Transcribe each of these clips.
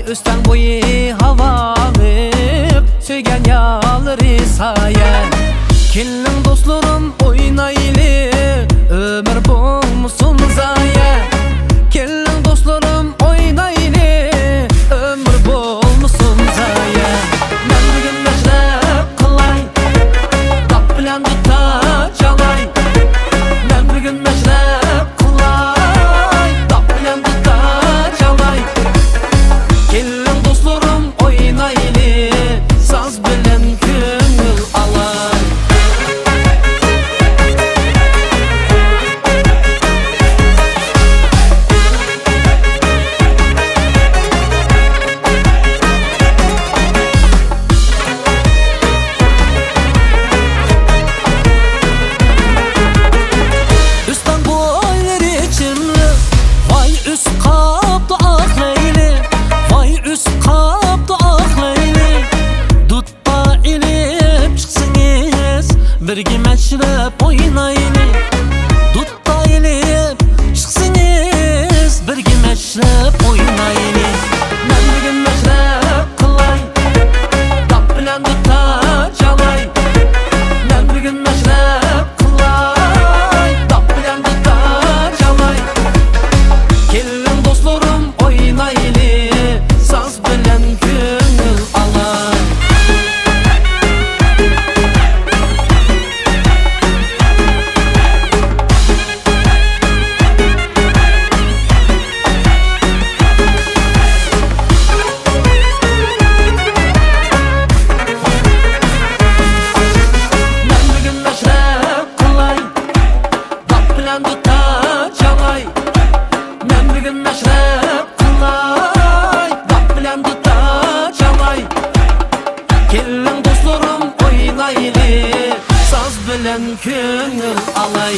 üstten boyu hava verip söygen yalları saya. Kelin dostlarım oynaylı ömür bulmuşsun zaya. Kelin dostlarım oynaylı ömür bulmuşsun zaya. Ben bugün meşrep kılay tap bilen tuta çalay. Ben bugün meşrep kılay tap bilen tuta çalay. Kelin dostlarım oynaylı saz bilen köngül alay. Birge meşrep oynaylı dutta elip çıksınız. Birge meşrep oynaylı. Ben bugün meşrep kılay tap bilen dutta çalay. Ben bugün meşrep kılay tap bilen dutta çalay. Kelin dostlarım oynaylı saz bilen köngül alay. Duta çalay. Ben bugün meşrep kılay tap bilen duta çalay. Kelin dostlarım oynaylı saz bilen köngül alay.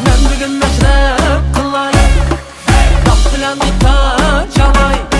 Ben bugün meşrep kılay tap bilen duta çalay.